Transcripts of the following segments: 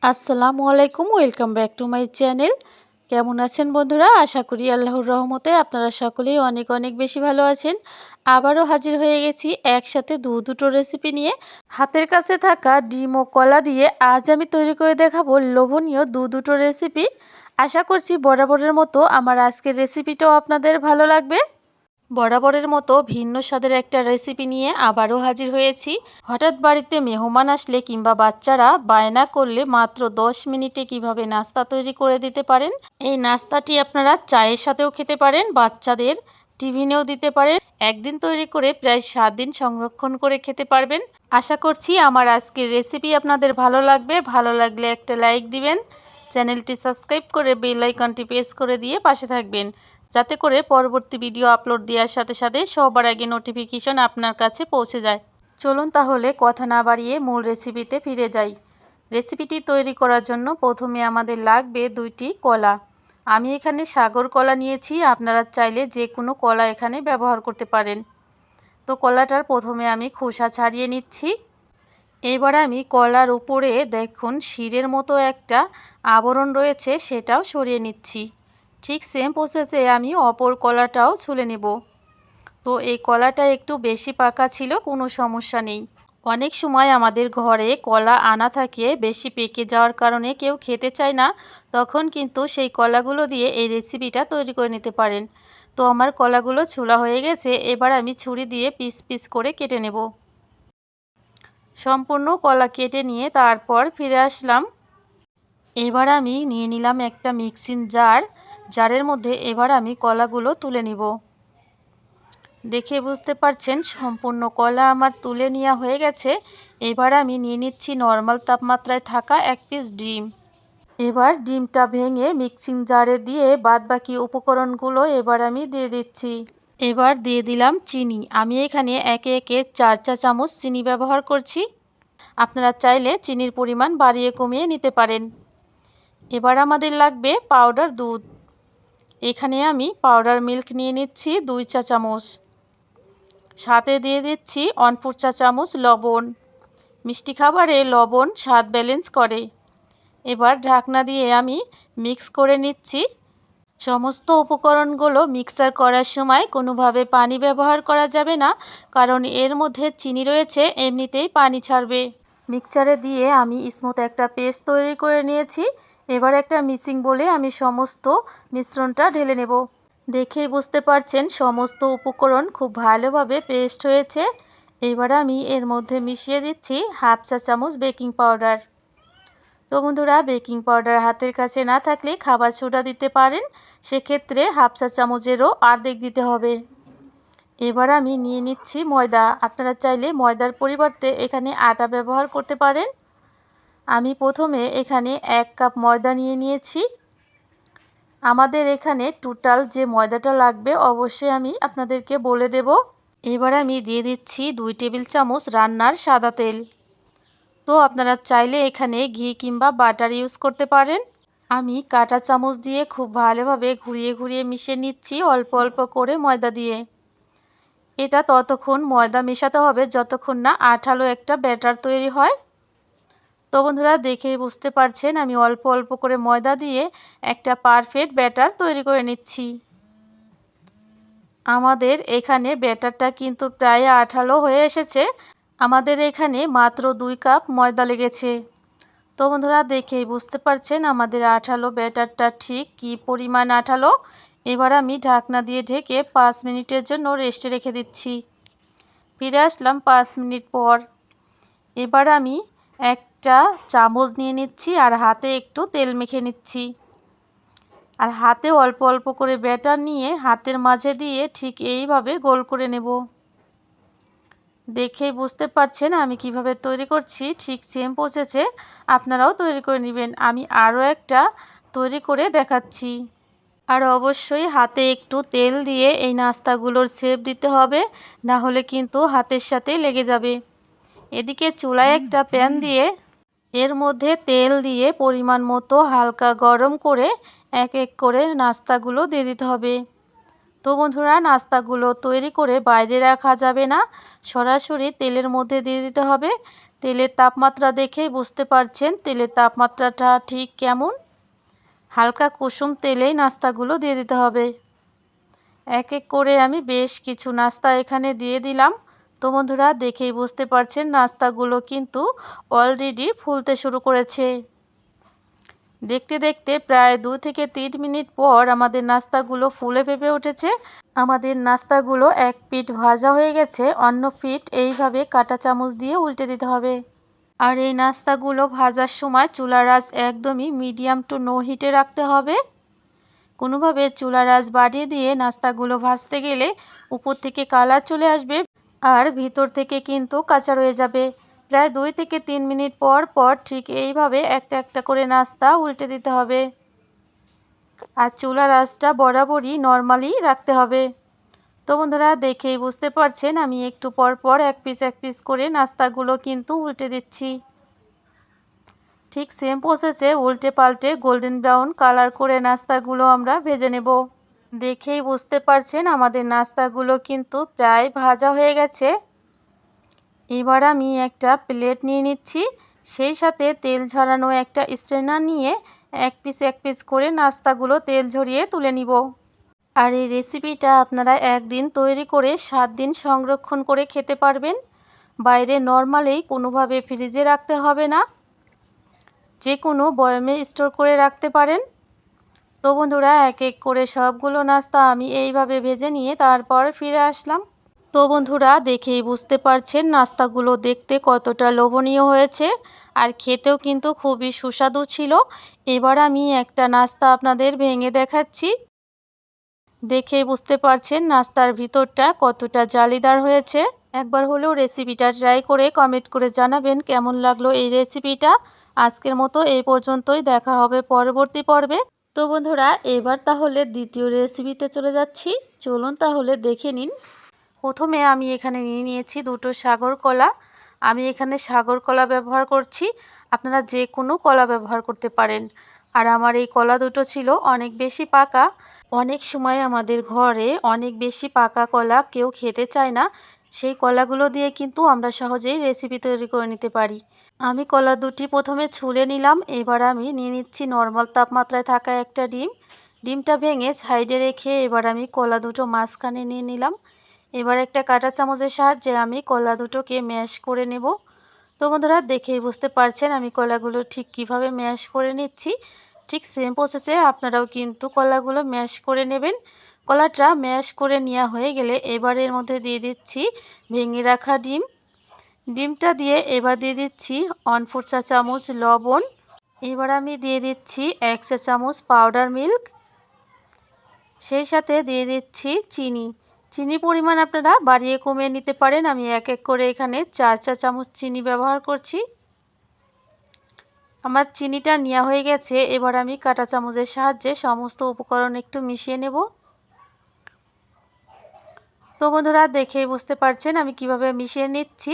আসসালামু আলাইকুম, welcome back to my channel. কেমন আছেন বন্ধুরা? আশা করি আল্লাহর রহমতে আপনারা সকলেই অনেক অনেক বেশি ভালো আছেন। আবারও হাজির হয়ে গেছি একসাথে দুটো রেসিপি নিয়ে। হাতের কাছে থাকা ডিম ও কলা দিয়ে আজ আমি তৈরি করে দেখাবো লোভনীয় দুটো রেসিপি। আশা করছি বরাবরের মতো আমার আজকের রেসিপিটাও আপনাদের ভালো লাগবে। বরাবরের মতো ভিন্ন স্বাদের একটা রেসিপি নিয়ে আবারও হাজির হয়েছি। হঠাৎ বাড়িতে মেহমান আসলে কিংবা বাচ্চারা বায়না করলে মাত্র 10 মিনিটে কিভাবে নাস্তা তৈরি করে দিতে পারেন। এই নাস্তাটি আপনারা চায়ের সাথেও খেতে পারেন, বাচ্চাদের টিফিনেও দিতে পারেন। একদিন তৈরি করে প্রায় 7 দিন সংরক্ষণ করে খেতে পারবেন। আশা করছি আমার আজকের রেসিপি আপনাদের ভালো লাগবে। ভালো লাগলে একটা লাইক দিবেন, চ্যানেলটি সাবস্ক্রাইব করে বেল আইকনটি প্রেস করে দিয়ে পাশে থাকবেন, যাতে করে পরবর্তী ভিডিও আপলোড দেওয়ার সাথে সাথে সবার আগে নোটিফিকেশন আপনার কাছে পৌঁছে যায়। চলুন তাহলে কথা না বাড়িয়ে মূল রেসিপিতে ফিরে যাই। রেসিপিটি তৈরি করার জন্য প্রথমে আমাদের লাগবে 2টি কলা। আমি এখানে সাগর কলা নিয়েছি, আপনারা চাইলে যে কোনো কলা এখানে ব্যবহার করতে পারেন। তো কলাটার প্রথমে আমি খোসা ছাড়িয়ে নিচ্ছি। এবার আমি কলার উপরে দেখুন শিরের মতো একটা আবরণ রয়েছে, সেটাও সরিয়ে নিচ্ছি। ঠিক সেম প্রসেসে আমি অপর কলাটাও ছুলে নেব। তো এই কলাটা একটু বেশি পাকা ছিল, কোনো সমস্যা নেই। অনেক সময় আমাদের ঘরে কলা আনা থাকে, বেশি পেকে যাওয়ার কারণে কেউ খেতে চায় না, তখন কিন্তু সেই কলাগুলো দিয়ে এই রেসিপিটা তৈরি করে নিতে পারেন। তো আমার কলাগুলো ছোলা হয়ে গেছে, এবার আমি ছুরি দিয়ে পিস পিস করে কেটে নেব। সম্পূর্ণ কলা কেটে নিয়ে তারপর ফিরে আসলাম। এবার আমি নিয়ে নিলাম একটা মিক্সিং জারের মধ্যে এবার আমি কলাগুলো তুলে নিব। দেখে বুঝতে পারছেন সম্পূর্ণ কলা আমার তুলে নেওয়া হয়ে গেছে। এবার আমি নিয়ে নিচ্ছি নর্মাল তাপমাত্রায় থাকা 1 পিস ডিম। এবার ডিমটা ভেঙে মিক্সিং জারে দিয়ে বাদবাকি উপকরণগুলো এবার আমি দিয়ে দিচ্ছি। এবার দিয়ে দিলাম চিনি। আমি এখানে একে একে 4 চা চামচ চিনি ব্যবহার করছি। আপনারা চাইলে চিনির পরিমাণ বাড়িয়ে কমিয়ে নিতে পারেন। এবার আমাদের লাগবে পাউডার দুধ। এখানে আমি পাউডার মিল্ক নিয়ে নিচ্ছি 2 চা চামচ। সাথে দিয়ে দিচ্ছি 1/4 চা চামচ লবণ। মিষ্টি খাবারে লবণ স্বাদ ব্যালেন্স করে। এবার ঢাকনা দিয়ে আমি মিক্স করে নিচ্ছি। সমস্ত উপকরণগুলো মিক্সার করার সময় কোনোভাবে পানি ব্যবহার করা যাবে না, কারণ এর মধ্যে চিনি রয়েছে, এমনিতেই পানি ছাড়বে। মিক্সচারে দিয়ে আমি স্মুথ একটা পেস্ট তৈরি করে নিয়েছি। এবার একটা মিক্সিং বলে আমি সমস্ত মিশ্রণটা ঢেলে নেব। দেখেই বুঝতে পারছেন সমস্ত উপকরণ খুব ভালোভাবে পেস্ট হয়েছে। এবার আমি এর মধ্যে মিশিয়ে দিচ্ছি 1/2 চা চামচ বেকিং পাউডার। তো বন্ধুরা, বেকিং পাউডার হাতের কাছে না থাকলে খাবার সোডা দিতে পারেন, সেক্ষেত্রে 1/2 চা চামচেরও অর্ধেক দিতে হবে। এবার আমি নিয়ে নিচ্ছি ময়দা। আপনারা চাইলে ময়দার পরিবর্তে এখানে আটা ব্যবহার করতে পারেন। আমি প্রথমে এখানে 1 কাপ ময়দা নিয়ে নিয়েছি। আমাদের এখানে টোটাল যে ময়দাটা লাগবে অবশ্যই আমি আপনাদেরকে বলে দেব। এবার আমি দিয়ে দিচ্ছি 2 টেবিল চামচ রান্নার সাদা তেল। তো আপনারা চাইলে এখানে ঘি কিংবা বাটার ইউজ করতে পারেন। আমি কাঁটা চামচ দিয়ে খুব ভালোভাবে ঘুরিয়ে ঘুরিয়ে মিশিয়ে নিচ্ছি অল্প অল্প করে ময়দা দিয়ে। এটা ততক্ষণ ময়দা মেশাতে হবে যতক্ষণ না আঠালো একটা ব্যাটার তৈরি হয়। তো বন্ধুরা, দেখেই বুঝতে পারছেন আমি অল্প অল্প করে ময়দা দিয়ে একটা পারফেক্ট ব্যাটার তৈরি করে নিচ্ছি। আমাদের এখানে ব্যাটারটা কিন্তু প্রায় আঠালো হয়ে এসেছে। আমাদের এখানে মাত্র 2 কাপ ময়দা লেগেছে। তো বন্ধুরা, দেখেই বুঝতে পারছেন আমাদের আঠালো ব্যাটারটা ঠিক কী পরিমাণ আঠালো। এবার আমি ঢাকনা দিয়ে ঢেকে 5 মিনিটের জন্য রেস্টে রেখে দিচ্ছি। ফিরে আসলাম 5 মিনিট পর। এবার আমি একটা চামচ নিয়ে নিচ্ছি আর হাতে একটু তেল মেখে নিচ্ছি। আর হাতে অল্প অল্প করে ব্যাটার নিয়ে হাতের মাঝে দিয়ে ঠিক এইভাবে গোল করে নেব। দেখেই বুঝতে পারছেন আমি কিভাবে তৈরি করছি, ঠিক সেম প্রসেসে আপনারাও তৈরি করে নেবেন। আমি আরও একটা তৈরি করে দেখাচ্ছি। আর অবশ্যই হাতে একটু তেল দিয়ে এই নাস্তাগুলোর শেপ দিতে হবে, না হলে কিন্তু হাতের সাথে লেগে যাবে। এদিকে চুলায় একটা প্যান দিয়ে এর মধ্যে তেল দিয়ে পরিমাণ মতো হালকা গরম করে এক এক করে নাস্তাগুলো দিয়ে দিতে হবে। তো বন্ধুরা, নাস্তাগুলো তৈরি করে বাইরে রাখা যাবে না, সরাসরি তেলের মধ্যে দিয়ে দিতে হবে। তেলের তাপমাত্রা দেখেই বুঝতে পারছেন তেলের তাপমাত্রাটা ঠিক কেমন। হালকা কুসুম তেলেই নাস্তাগুলো দিয়ে দিতে হবে। এক এক করে আমি বেশ কিছু নাস্তা এখানে দিয়ে দিলাম। তো বন্ধুরা, দেখেই বুঝতে পারছেন নাস্তাগুলো কিন্তু অলরেডি ফুলতে শুরু করেছে। দেখতে দেখতে প্রায় 2 থেকে 3 মিনিট পর আমাদের নাস্তাগুলো ফুলে ফেঁপে উঠেছে। আমাদের নাস্তাগুলো এক পিঠ ভাজা হয়ে গেছে, অন্য পিঠ এইভাবে কাঁটা চামচ দিয়ে উল্টে দিতে হবে। আর এই নাস্তাগুলো ভাজার সময় চুলার আঁচ একদমই মিডিয়াম টু নো হিটে রাখতে হবে। কোনোভাবে চুলার আঁচ বাড়িয়ে দিয়ে নাস্তাগুলো ভাজতে গেলে উপর থেকে কালার চলে আসবে আর ভিতর থেকে কিন্তু কাঁচা রয়ে যাবে। প্রায় 2 থেকে 3 মিনিট পর পর ঠিক এইভাবে একটা একটা করে নাস্তা উল্টে দিতে হবে। আর চুলার আঁচটা বরাবরই নর্মালি রাখতে হবে। তো বন্ধুরা, দেখেই বুঝতে পারছেন আমি একটু পর পর এক পিস করে নাস্তাগুলো কিন্তু উল্টে দিচ্ছি। ঠিক সেম প্রসেসে উল্টে পাল্টে গোল্ডেন ব্রাউন কালার করে নাস্তাগুলো আমরা ভেজে নেব। দেখেই বুঝতে পারছেন আমাদের নাস্তাগুলো কিন্তু প্রায় ভাজা হয়ে গেছে। এবার আমি একটা প্লেট নিয়ে নিচ্ছি, সেই সাথে তেল ঝরানো একটা স্ট্রেনার নিয়ে এক পিস করে নাস্তাগুলো তেল ঝরিয়ে তুলে নিব। আর এই রেসিপিটা আপনারা একদিন তৈরি করে 7 দিন সংরক্ষণ করে খেতে পারবেন। বাইরে নর্মালেই কোনোভাবে ফ্রিজে রাখতে হবে না, যে কোনো বয়ামে স্টোর করে রাখতে পারেন। তো বন্ধুরা, এক এক করে সবগুলো নাস্তা আমি এইভাবে ভেজে নিয়ে তারপর ফিরে আসলাম। তো বন্ধুরা, দেখেই বুঝতে পারছেন নাস্তাগুলো দেখতে কতটা লোভনীয় হয়েছে আর খেতেও কিন্তু খুবই সুস্বাদু ছিল। এবার আমি একটা নাস্তা আপনাদের ভেঙে দেখাচ্ছি। দেখেই বুঝতে পারছেন নাস্তার ভিতরটা কতটা জালিদার হয়েছে। একবার হলেও রেসিপিটা ট্রাই করে কমেন্ট করে জানাবেন কেমন লাগলো এই রেসিপিটা। আজকের মতো এই পর্যন্তই, দেখা হবে পরবর্তী পর্বে। তো বন্ধুরা, এবার তাহলে দ্বিতীয় রেসিপিতে চলে যাচ্ছি। চলুন তাহলে দেখে নিন। প্রথমে আমি এখানে নিয়ে নিয়েছি দুটো সাগর কলা। আমি এখানে সাগর কলা ব্যবহার করছি, আপনারা যে কোনো কলা ব্যবহার করতে পারেন। আর আমার এই কলা দুটো ছিল অনেক বেশি পাকা। অনেক সময় আমাদের ঘরে অনেক বেশি পাকা কলা কেউ খেতে চায় না, সেই কলাগুলো দিয়ে কিন্তু আমরা সহজেই রেসিপি তৈরি করে নিতে পারি। আমি কলা দুটি প্রথমে ছুলে নিলাম। এবার আমি নিয়ে নিচ্ছি নর্মাল তাপমাত্রায় থাকা একটা ডিম। ডিমটা ভেঙে সাইডে রেখে এবার আমি কলা দুটো মাঝখানে নিয়ে নিলাম। এবার একটা কাঁটা চামচের সাহায্যে আমি কলা দুটোকে ম্যাশ করে নেব। তো বন্ধুরা, দেখেই বুঝতে পারছেন আমি কলাগুলো ঠিক কিভাবে ম্যাশ করে নিচ্ছি। ঠিক সেম প্রসেসে আপনারাও কিন্তু কলাগুলো ম্যাশ করে নেবেন। কলাটা ম্যাশ করে নেওয়া হয়ে গেলে এবার এর মধ্যে দিয়ে দিচ্ছি ভেঙে রাখা ডিম। ডিমটা দিয়ে এবার দিয়ে দিচ্ছি 1/4 চা চামচ লবণ। এবার আমি দিয়ে দিচ্ছি 1 চা চামচ পাউডার মিল্ক, সেই সাথে দিয়ে দিচ্ছি চিনি। চিনি পরিমাণ আপনারা বাড়িয়ে কমিয়ে নিতে পারেন। আমি এক এক করে এখানে 4 চা চামচ চিনি ব্যবহার করছি। আমার চিনিটা নেওয়া হয়ে গেছে। এবার আমি কাঁটা চামচের সাহায্যে সমস্ত উপকরণ একটু মিশিয়ে নেব। তো বন্ধুরা, দেখেই বুঝতে পারছেন আমি কিভাবে মিশিয়ে নিচ্ছি।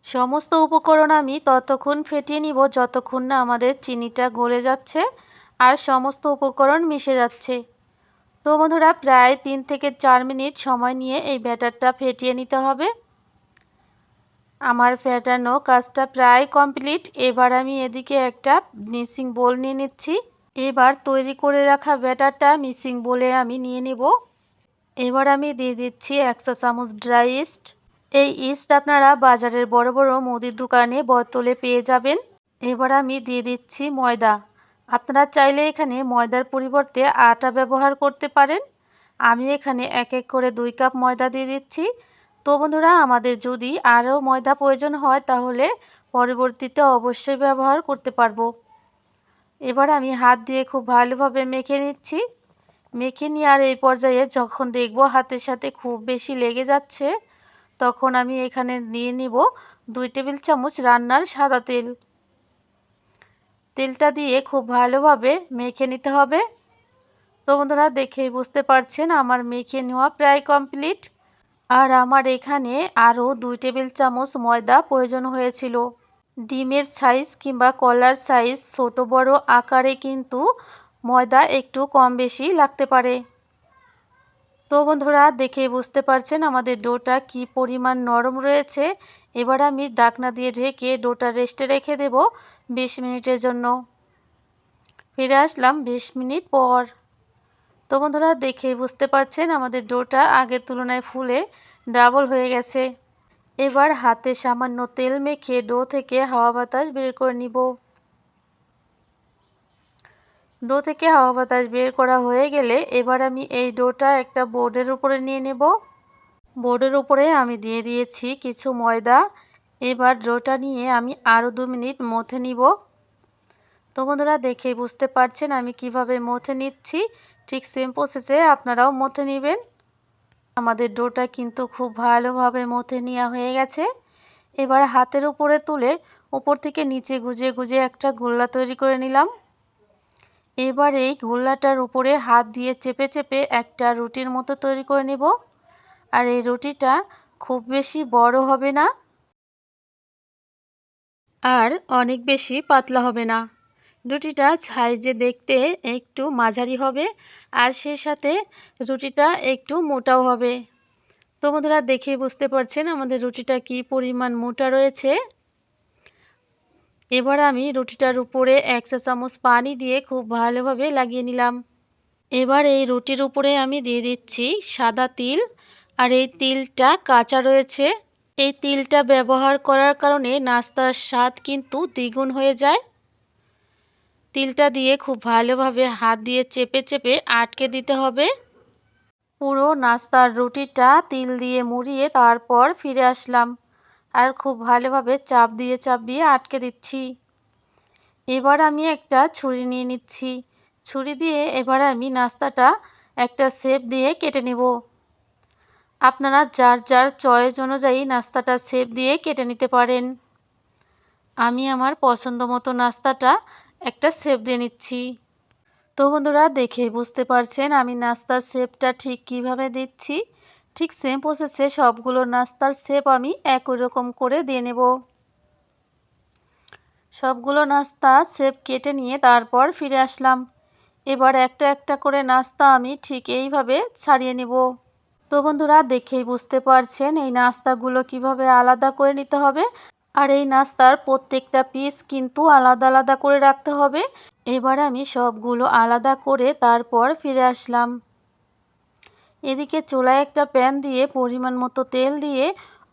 সমস্ত উপকরণ আমি ততক্ষণ ফেটিয়ে নিব যতক্ষণ না আমাদের চিনিটা গলে যাচ্ছে আর সমস্ত উপকরণ মিশে যাচ্ছে। তো বন্ধুরা, প্রায় 3 থেকে 4 মিনিট সময় নিয়ে এই ব্যাটারটা ফেটিয়ে নিতে হবে। আমার ফেটানো কাজটা প্রায় কমপ্লিট। এবার আমি এদিকে একটা মিক্সিং বোল নিয়ে নিচ্ছি। এবার তৈরি করে রাখা ব্যাটারটা মিক্সিং বোলে আমি নিয়ে নেব। এবার আমি দিয়ে দিচ্ছি 1 চা চামচ ড্রাই ইস্ট। এই ইস্ট আপনারা বাজারের বড় বড় মুদির দোকানে বোতলে পেয়ে যাবেন। এবার আমি দিয়ে দিচ্ছি ময়দা। আপনারা চাইলে এখানে ময়দার পরিবর্তে আটা ব্যবহার করতে পারেন। আমি এখানে এক এক করে 2 কাপ ময়দা দিয়ে দিচ্ছি। তো বন্ধুরা, আমাদের যদি আরও ময়দা প্রয়োজন হয় তাহলে পরবর্তীতে অবশ্যই ব্যবহার করতে পারবো। এবার আমি হাত দিয়ে খুব ভালোভাবে মেখে নিচ্ছি। মেখে নেওয়ার এই পর্যায়ে যখন দেখব হাতের সাথে খুব বেশি লেগে যাচ্ছে, তখন আমি এখানে নিয়ে নিব 2 টেবিল চামচ রান্নার সাদা তেল। তেলটা দিয়ে খুব ভালোভাবে মেখে নিতে হবে। তো বন্ধুরা, দেখেই বুঝতে পারছেন আমার মেখে নেওয়া প্রায় কমপ্লিট। আর আমার এখানে আরও 2 টেবিল চামচ ময়দা প্রয়োজন হয়েছিল। ডিমের সাইজ কিংবা কলার সাইজ ছোট বড় আকারে কিন্তু ময়দা একটু কম বেশি লাগতে পারে। তো বন্ধুরা দেখে বুঝতে পারছেন আমাদের ডোটা কি পরিমাণ নরম রয়েছে। এবার আমি ঢাকনা দিয়ে ঢেকে ডোটা রেস্টে রেখে দেব 20 মিনিটের জন্য। ফিরে আসলাম 20 মিনিট পর। তো বন্ধুরা দেখে বুঝতে পারছেন আমাদের ডোটা আগের তুলনায় ফুলে ডাবল হয়ে গেছে। এবার হাতে সামান্য তেল মেখে ডো থেকে হাওয়া বাতাস বের করে নিব। ডো থেকে হাওয়া বাতাস বের করা হয়ে গেলে এবার আমি এই ডোটা একটা বোর্ডের উপরে নিয়ে নেব। বোর্ডের উপরে আমি দিয়ে দিয়েছি কিছু ময়দা। এবার ডোটা নিয়ে আমি আরও 2 মিনিট মথে নিব। তো বন্ধুরা দেখেই বুঝতে পারছেন আমি কিভাবে মথে নিচ্ছি। ঠিক সেম প্রসেসে আপনারাও মথে নেবেন। আমাদের ডোটা কিন্তু খুব ভালোভাবে মথে নেওয়া হয়ে গেছে। এবার হাতের উপরে তুলে উপর থেকে নিচে গুজে গুজে একটা গোল্লা তৈরি করে নিলাম। এবার এই গোল্লাটার উপরে হাত দিয়ে চেপে চেপে একটা রুটির মতো তৈরি করে নেব। আর এই রুটিটা খুব বেশি বড় হবে না আর অনেক বেশি পাতলা হবে না। রুটিটা সাইজে দেখতে একটু মাঝারি হবে আর সেই সাথে রুটিটা একটু মোটাও হবে। তো বন্ধুরা দেখে বুঝতে পারছেন আমাদের রুটিটা কি পরিমাণ মোটা রয়েছে। এবার আমি রুটিটার উপরে 1 চা চামচ পানি দিয়ে খুব ভালোভাবে লাগিয়ে নিলাম। এবার এই রুটির উপরে আমি দিয়ে দিচ্ছি সাদা তিল। আর এই তিলটা কাঁচা রয়েছে। এই তিলটা ব্যবহার করার কারণে নাস্তার স্বাদ কিন্তু দ্বিগুণ হয়ে যায়। তিলটা দিয়ে খুব ভালোভাবে হাত দিয়ে চেপে চেপে আটকে দিতে হবে। পুরো নাস্তার রুটিটা তিল দিয়ে মুড়িয়ে তারপর ফিরে আসলাম আর খুব ভালোভাবে চাপ দিয়ে আটকে দিচ্ছি। এবার আমি একটা ছুরি নিয়ে নিচ্ছি। ছুরি দিয়ে এবার আমি নাস্তাটা একটা শেপ দিয়ে কেটে নেব। আপনারা যার যার চয়েস অনুযায়ী নাস্তাটা শেপ দিয়ে কেটে নিতে পারেন। আমি আমার পছন্দ মতো নাস্তাটা একটা শেপ দিয়ে নিচ্ছি। তো বন্ধুরা দেখে বুঝতে পারছেন আমি নাস্তার শেপটা ঠিক কিভাবে দিচ্ছি। ঠিক সেম প্রসেসে সবগুলো নাস্তার শেপ আমি একই রকম করে দিয়ে নেব। সবগুলো নাস্তা শেপ কেটে নিয়ে তারপর ফিরে আসলাম। এবার একটা একটা করে নাস্তা আমি ঠিক এইভাবে ছাড়িয়ে নেব। তো বন্ধুরা দেখেই বুঝতে পারছেন এই নাস্তাগুলো কিভাবে আলাদা করে নিতে হবে। আর এই নাস্তার প্রত্যেকটা পিস কিন্তু আলাদা আলাদা করে রাখতে হবে। এবার আমি সবগুলো আলাদা করে তারপর ফিরে আসলাম। এদিকে চুলায় একটা প্যান দিয়ে পরিমাণ মতো তেল দিয়ে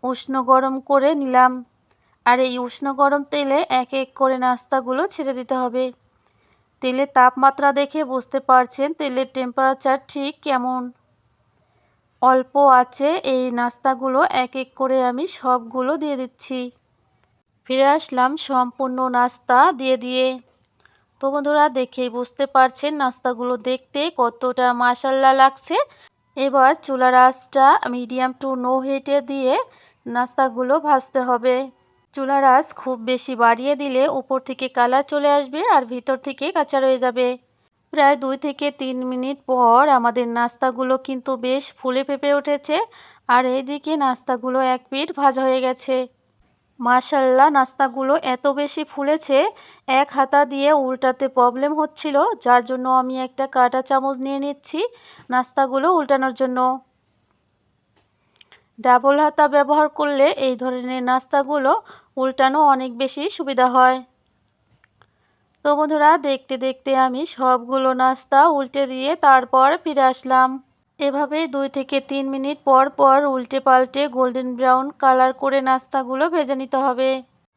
উষ্ণ গরম করে নিলাম। আর এই উষ্ণ গরম তেলে এক এক করে নাস্তাগুলো ছেড়ে দিতে হবে। তেলের তাপমাত্রা দেখে বুঝতে পারছেন তেলের টেম্পারেচার ঠিক কেমন। অল্প আছে এই নাস্তাগুলো এক এক করে আমি সবগুলো দিয়ে দিচ্ছি। ফিরে আসলাম সম্পূর্ণ নাস্তা দিয়ে। তো বন্ধুরা দেখেই বুঝতে পারছেন নাস্তাগুলো দেখতে কতটা মাশাআল্লাহ লাগছে। এবার চুলার আঁচটা মিডিয়াম টু লো হিটে দিয়ে নাস্তাগুলো ভাজতে হবে। চুলার আঁচ খুব বেশি বাড়িয়ে দিলে উপর থেকে কালার চলে আসবে আর ভিতর থেকে কাঁচা রয়ে যাবে। প্রায় 2 থেকে 3 মিনিট পর আমাদের নাস্তাগুলো কিন্তু বেশ ফুলে ফেঁপে উঠেছে। আর এইদিকে নাস্তাগুলো এক পিঠ ভাজা হয়ে গেছে। মাশাআল্লাহ নাস্তাগুলো এত বেশি ফুলেছে এক হাতা দিয়ে উল্টাতে প্রবলেম হচ্ছিল, যার জন্য আমি একটা কাঁটা চামচ নিয়ে নিচ্ছি নাস্তাগুলো উল্টানোর জন্য। ডাবল হাতা ব্যবহার করলে এই ধরনের নাস্তাগুলো উল্টানো অনেক বেশি সুবিধা হয়। তো বন্ধুরা দেখতে দেখতে আমি সবগুলো নাস্তা উল্টে দিয়ে তারপর ফিরে আসলাম। এভাবে 2 থেকে 3 মিনিট পর পর উল্টে পাল্টে গোল্ডেন ব্রাউন কালার করে নাস্তাগুলো ভেজে নিতে হবে।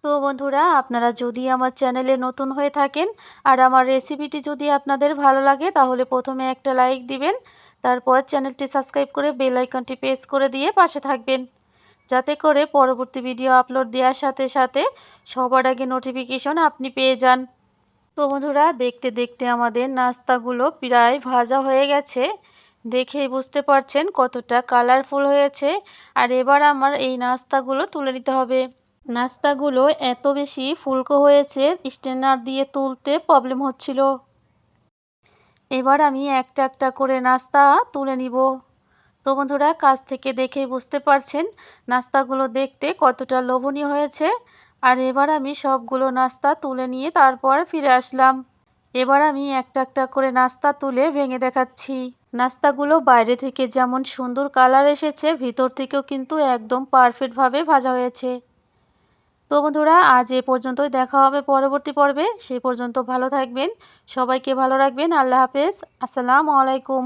তো বন্ধুরা আপনারা যদি আমার চ্যানেলে নতুন হয়ে থাকেন আর আমার রেসিপিটি যদি আপনাদের ভালো লাগে তাহলে প্রথমে একটা লাইক দিবেন। তারপর চ্যানেলটি সাবস্ক্রাইব করে বেল আইকনটি প্রেস করে দিয়ে পাশে থাকবেন, যাতে করে পরবর্তী ভিডিও আপলোড দেওয়ার সাথে সাথে সবার আগে নোটিফিকেশন আপনি পেয়ে যান। তো বন্ধুরা দেখতে দেখতে আমাদের নাস্তাগুলো প্রায় ভাজা হয়ে গেছে। দেখেই বুঝতে পারছেন কতটা কালারফুল হয়েছে। আর এবার আমার এই নাস্তাগুলো তুলে নিতে হবে। নাস্তাগুলো এত বেশি ফুলকো হয়েছে স্ট্রেনার দিয়ে তুলতে প্রবলেম হচ্ছিল। এবার আমি একটা একটা করে নাস্তা তুলে নিব। তো বন্ধুরা কাছ থেকে দেখেই বুঝতে পারছেন নাস্তাগুলো দেখতে কতটা লোভনীয় হয়েছে। আর এবার আমি সবগুলো নাস্তা তুলে নিয়ে তারপর ফিরে আসলাম। এবার আমি একটা একটা করে নাস্তা তুলে ভেঙে দেখাচ্ছি। নাস্তাগুলো বাইরে থেকে যেমন সুন্দর কালার এসেছে, ভিতর থেকেও কিন্তু একদম পারফেক্টভাবে ভাজা হয়েছে। তো বন্ধুরা, আজ এ পর্যন্তই, দেখা হবে পরবর্তী পর্বে। সেই পর্যন্ত ভালো থাকবেন, সবাইকে ভালো রাখবেন। আল্লাহ হাফেজ, আসসালামু আলাইকুম।